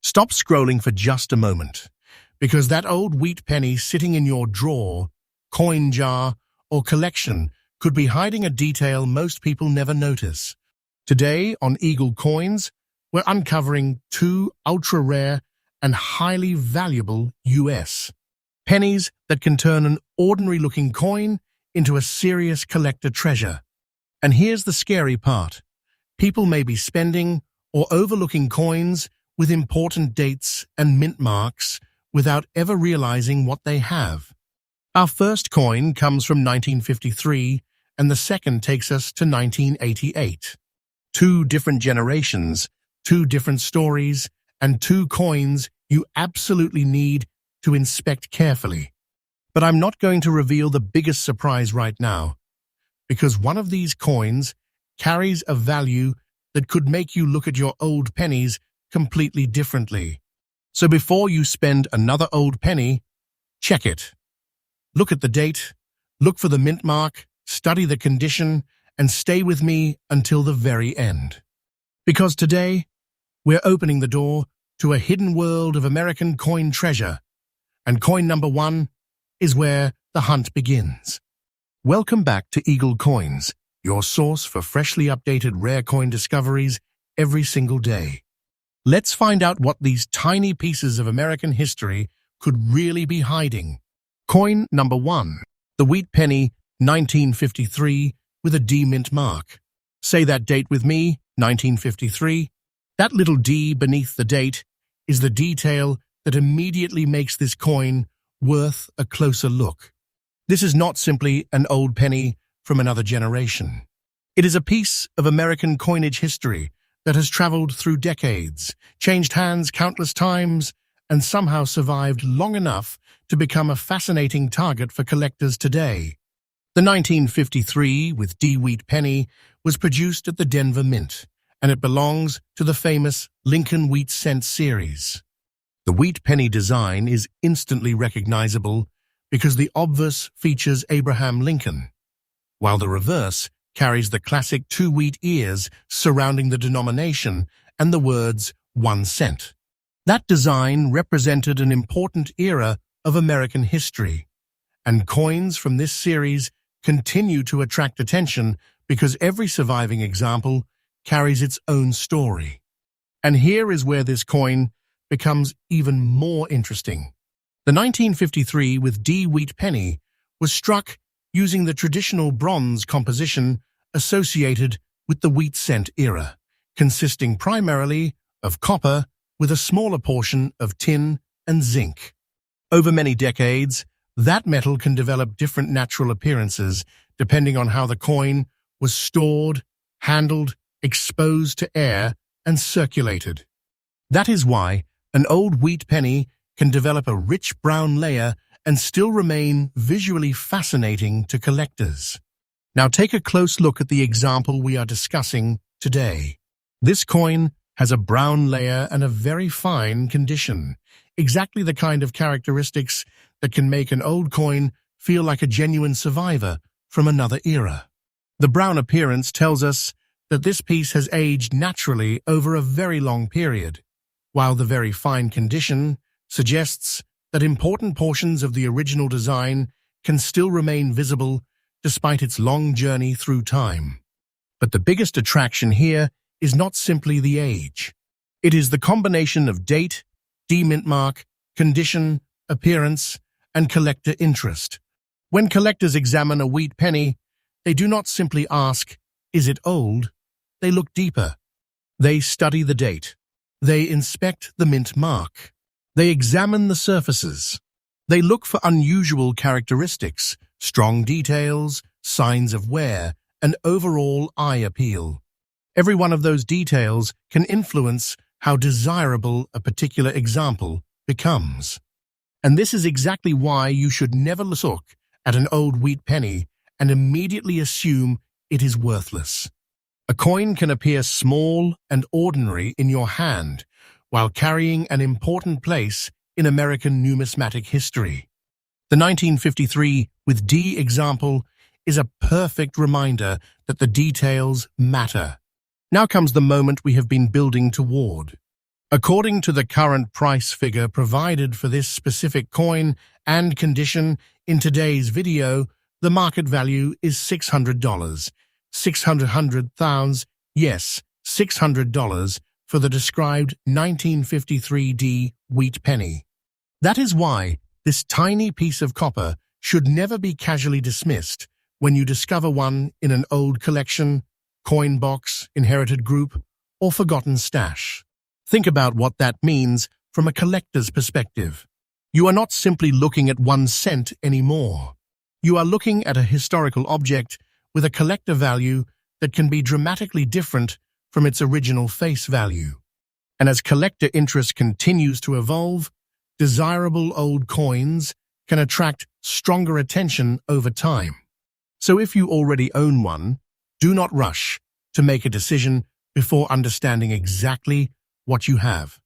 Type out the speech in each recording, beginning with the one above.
Stop scrolling for just a moment, because that old wheat penny sitting in your drawer, coin jar, or collection could be hiding a detail most people never notice. Today on Eagle Coins, we're uncovering two ultra-rare and highly valuable US pennies that can turn an ordinary-looking coin into a serious collector treasure. And here's the scary part. People may be spending or overlooking coins with important dates and mint marks without ever realizing what they have. Our first coin comes from 1953, and the second takes us to 1988. Two different generations, two different stories, and two coins you absolutely need to inspect carefully. But I'm not going to reveal the biggest surprise right now, because one of these coins carries a value that could make you look at your old pennies completely differently. So before you spend another old penny, check it. Look at the date, look for the mint mark, study the condition, and stay with me until the very end. Because today, we're opening the door to a hidden world of American coin treasure, and coin number one is where the hunt begins. Welcome back to Eagle Coins, your source for freshly updated rare coin discoveries every single day. Let's find out what these tiny pieces of American history could really be hiding. Coin number one, the wheat penny 1953 with a D mint mark. Say that date with me, 1953. That little D beneath the date is the detail that immediately makes this coin worth a closer look. This is not simply an old penny from another generation. It is a piece of American coinage history that has traveled through decades, changed hands countless times, and somehow survived long enough to become a fascinating target for collectors today. The 1953 with D wheat penny was produced at the Denver Mint, and it belongs to the famous Lincoln Wheat Cent series. The wheat penny design is instantly recognizable because the obverse features Abraham Lincoln, while the reverse carries the classic two wheat ears surrounding the denomination and the words 1 cent. That design represented an important era of American history, and coins from this series continue to attract attention because every surviving example carries its own story. And here is where this coin becomes even more interesting. The 1953 with D wheat penny was struck using the traditional bronze composition associated with the wheat cent era, consisting primarily of copper with a smaller portion of tin and zinc. Over many decades, that metal can develop different natural appearances depending on how the coin was stored, handled, exposed to air, and circulated. That is why an old wheat penny can develop a rich brown layer and still remain visually fascinating to collectors. Now take a close look at the example we are discussing today. This coin has a brown layer and a very fine condition, exactly the kind of characteristics that can make an old coin feel like a genuine survivor from another era. The brown appearance tells us that this piece has aged naturally over a very long period, while the very fine condition suggests that important portions of the original design can still remain visible despite its long journey through time. But the biggest attraction here is not simply the age. It is the combination of date, D-mint mark, condition, appearance, and collector interest. When collectors examine a wheat penny, they do not simply ask, "Is it old?" They look deeper. They study the date. They inspect the mint mark. They examine the surfaces. They look for unusual characteristics, strong details, signs of wear, and overall eye appeal. Every one of those details can influence how desirable a particular example becomes. And this is exactly why you should never look at an old wheat penny and immediately assume it is worthless. A coin can appear small and ordinary in your hand while carrying an important place in American numismatic history. The 1953 with D example is a perfect reminder that the details matter. Now comes the moment we have been building toward. According to the current price figure provided for this specific coin and condition in today's video, the market value is $600. 600,000, yes, $600 for the described 1953D wheat penny. That is why this tiny piece of copper should never be casually dismissed when you discover one in an old collection, coin box, inherited group, or forgotten stash. Think about what that means from a collector's perspective. You are not simply looking at 1 cent anymore. You are looking at a historical object with a collector value that can be dramatically different from its original face value. And as collector interest continues to evolve, desirable old coins can attract stronger attention over time. So if you already own one, do not rush to make a decision before understanding exactly what you have.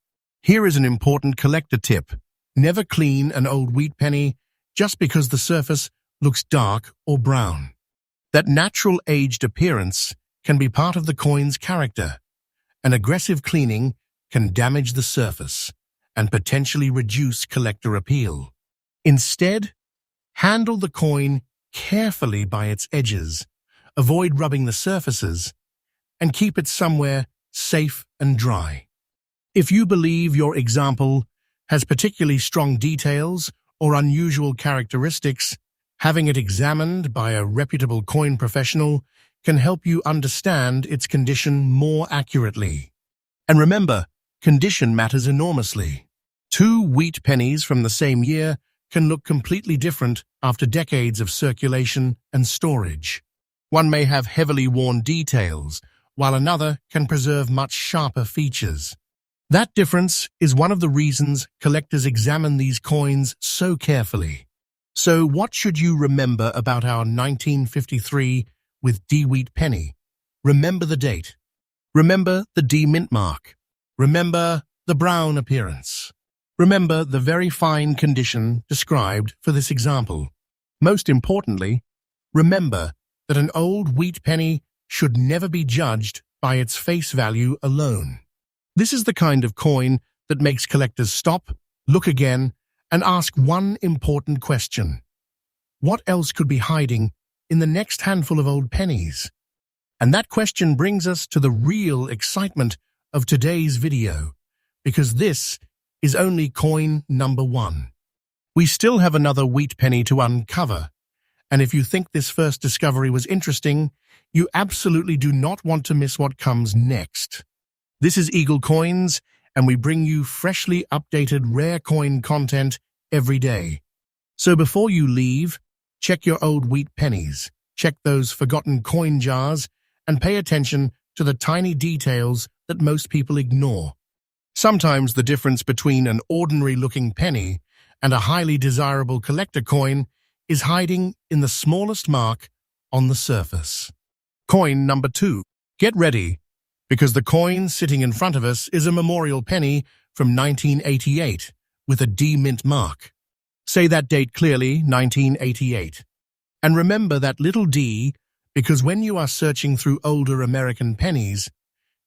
Here is an important collector tip. Never clean an old wheat penny just because the surface looks dark or brown. That natural aged appearance can be part of the coin's character. An aggressive cleaning can damage the surface and potentially reduce collector appeal. Instead, handle the coin carefully by its edges, avoid rubbing the surfaces, and keep it somewhere safe and dry. If you believe your example has particularly strong details or unusual characteristics, having it examined by a reputable coin professional can help you understand its condition more accurately. And remember, condition matters enormously. 2 wheat pennies from the same year can look completely different after decades of circulation and storage. One may have heavily worn details, while another can preserve much sharper features. That difference is one of the reasons collectors examine these coins so carefully. So what should you remember about our 1953 with D wheat penny? Remember the date. Remember the D mint mark. Remember the brown appearance. Remember the very fine condition described for this example. Most importantly, remember that an old wheat penny should never be judged by its face value alone. This is the kind of coin that makes collectors stop, look again, and ask one important question. What else could be hiding in the next handful of old pennies? And that question brings us to the real excitement of today's video, because this is only coin number 1. We still have another wheat penny to uncover, and if you think this first discovery was interesting, you absolutely do not want to miss what comes next. This is Eagle Coins, and we bring you freshly updated rare coin content every day. So before you leave, check your old wheat pennies, check those forgotten coin jars, and pay attention to the tiny details that most people ignore. Sometimes the difference between an ordinary-looking penny and a highly desirable collector coin is hiding in the smallest mark on the surface. Coin number 2. Get ready, because the coin sitting in front of us is a memorial penny from 1988 with a D mint mark. Say that date clearly, 1988. And remember that little D, because when you are searching through older American pennies,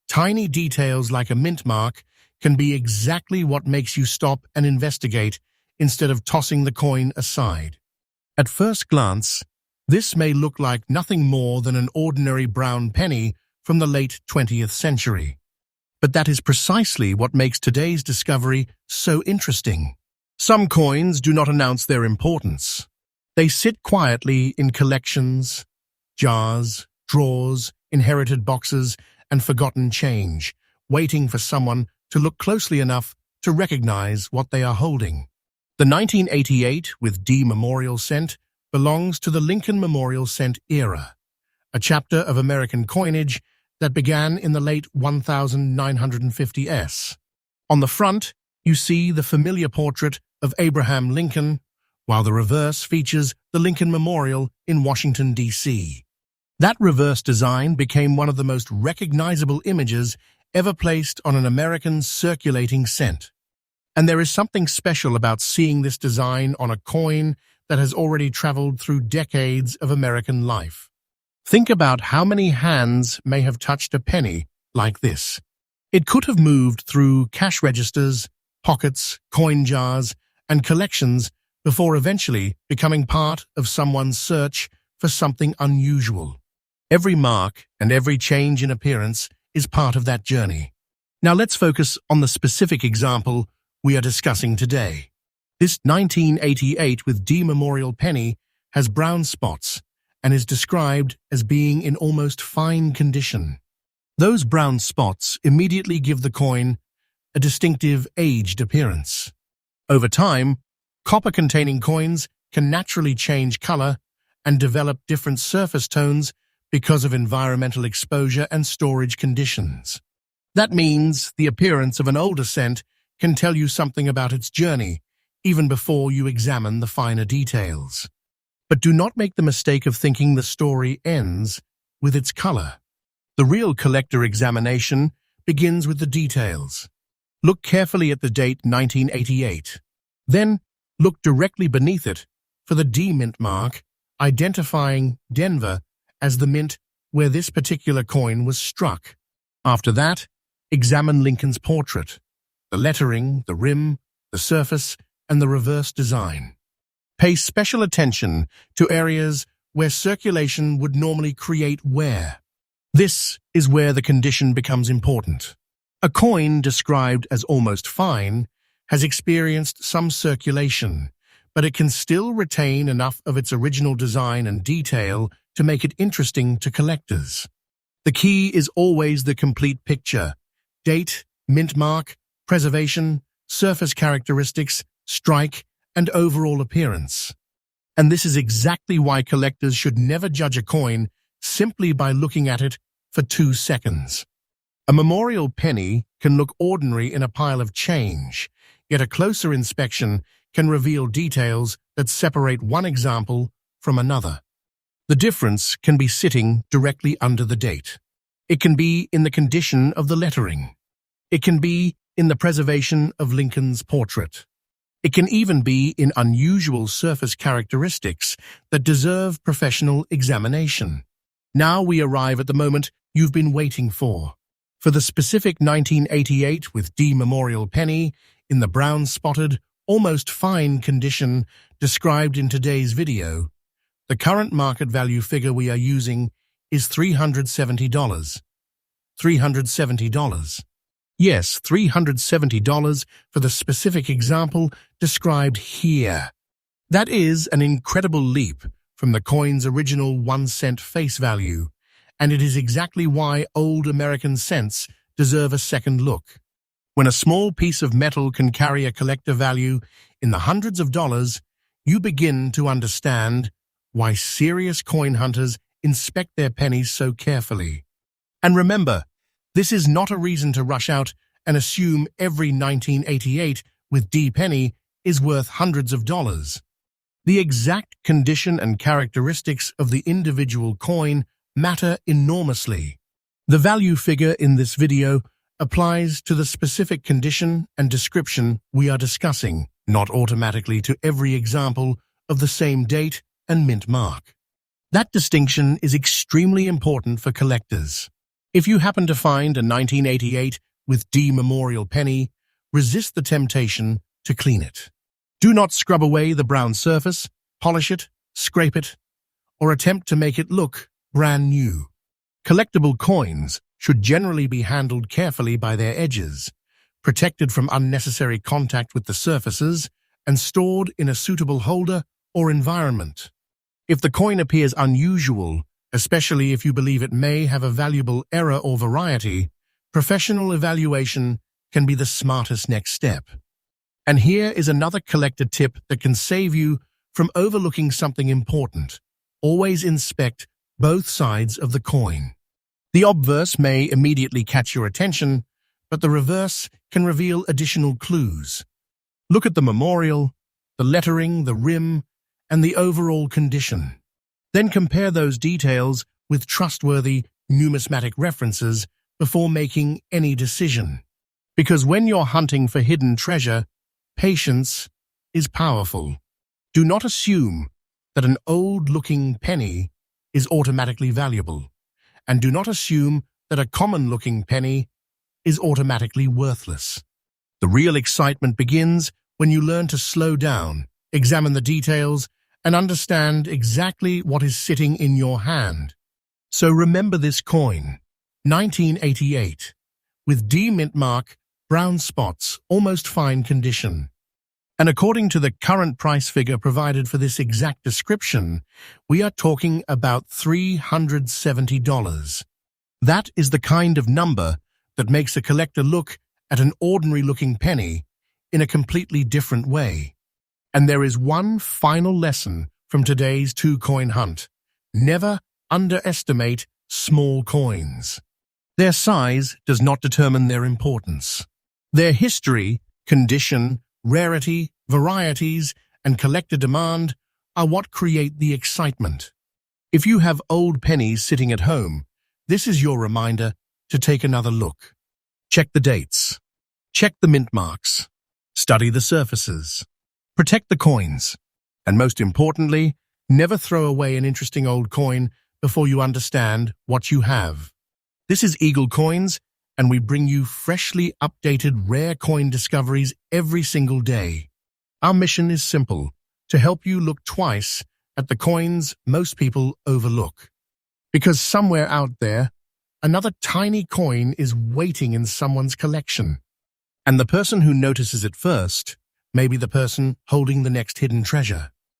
tiny details like a mint mark can be exactly what makes you stop and investigate instead of tossing the coin aside. At first glance, this may look like nothing more than an ordinary brown penny from the late 20th century. But that is precisely what makes today's discovery so interesting. Some coins do not announce their importance. They sit quietly in collections, jars, drawers, inherited boxes, and forgotten change, waiting for someone to look closely enough to recognize what they are holding. The 1988 with D Memorial Cent belongs to the Lincoln Memorial Cent era, a chapter of American coinage that began in the late 1950s. On the front, you see the familiar portrait of Abraham Lincoln, while the reverse features the Lincoln Memorial in Washington, D.C. That reverse design became one of the most recognizable images ever placed on an American circulating cent. And there is something special about seeing this design on a coin that has already traveled through decades of American life. Think about how many hands may have touched a penny like this. It could have moved through cash registers, pockets, coin jars, and collections before eventually becoming part of someone's search for something unusual. Every mark and every change in appearance is part of that journey. Now let's focus on the specific example we are discussing today. This 1988 with D Memorial penny has brown spots and is described as being in almost fine condition. Those brown spots immediately give the coin a distinctive aged appearance. Over time, copper-containing coins can naturally change color and develop different surface tones because of environmental exposure and storage conditions. That means the appearance of an older cent can tell you something about its journey, even before you examine the finer details. But do not make the mistake of thinking the story ends with its color. The real collector examination begins with the details. Look carefully at the date 1988. Then look directly beneath it for the D mint mark, identifying Denver as the mint where this particular coin was struck. After that, examine Lincoln's portrait, the lettering, the rim, the surface, and the reverse design. Pay special attention to areas where circulation would normally create wear. This is where the condition becomes important. A coin described as almost fine has experienced some circulation, but it can still retain enough of its original design and detail to make it interesting to collectors. The key is always the complete picture: date, mint mark, preservation, surface characteristics, strike, and overall appearance. And this is exactly why collectors should never judge a coin simply by looking at it for 2 seconds. A memorial penny can look ordinary in a pile of change, yet a closer inspection can reveal details that separate one example from another. The difference can be sitting directly under the date. It can be in the condition of the lettering. It can be in the preservation of Lincoln's portrait. It can even be in unusual surface characteristics that deserve professional examination. Now we arrive at the moment you've been waiting for. For the specific 1988 with D Memorial penny in the brown-spotted, almost fine condition described in today's video, the current market value figure we are using is $370. $370. Yes, $370 for the specific example described here. That is an incredible leap from the coin's original 1-cent face value, and it is exactly why old American cents deserve a second look. When a small piece of metal can carry a collector value in the hundreds of dollars, you begin to understand why serious coin hunters inspect their pennies so carefully. And remember, this is not a reason to rush out and assume every 1988 with D penny is worth hundreds of dollars. The exact condition and characteristics of the individual coin matter enormously. The value figure in this video applies to the specific condition and description we are discussing, not automatically to every example of the same date and mint mark. That distinction is extremely important for collectors. If you happen to find a 1988 with D Memorial penny, resist the temptation to clean it. Do not scrub away the brown surface, polish it, scrape it, or attempt to make it look brand new. Collectible coins should generally be handled carefully by their edges, protected from unnecessary contact with the surfaces, and stored in a suitable holder or environment. If the coin appears unusual, especially if you believe it may have a valuable error or variety, professional evaluation can be the smartest next step. And here is another collector tip that can save you from overlooking something important. Always inspect both sides of the coin. The obverse may immediately catch your attention, but the reverse can reveal additional clues. Look at the memorial, the lettering, the rim, and the overall condition. Then compare those details with trustworthy numismatic references before making any decision. Because when you're hunting for hidden treasure, patience is powerful. Do not assume that an old-looking penny is automatically valuable, and do not assume that a common-looking penny is automatically worthless. The real excitement begins when you learn to slow down, examine the details, and understand exactly what is sitting in your hand. So remember this coin, 1988, with D mint mark, brown spots, almost fine condition. And according to the current price figure provided for this exact description, we are talking about $370. That is the kind of number that makes a collector look at an ordinary-looking penny in a completely different way. And there is one final lesson from today's two-coin hunt. Never underestimate small coins. Their size does not determine their importance. Their history, condition, rarity, varieties, and collector demand are what create the excitement. If you have old pennies sitting at home, this is your reminder to take another look. Check the dates. Check the mint marks. Study the surfaces. Protect the coins. And most importantly, never throw away an interesting old coin before you understand what you have. This is Eagle Coins, and we bring you freshly updated rare coin discoveries every single day. Our mission is simple, to help you look twice at the coins most people overlook. Because somewhere out there, another tiny coin is waiting in someone's collection. And the person who notices it first may be the person holding the next hidden treasure.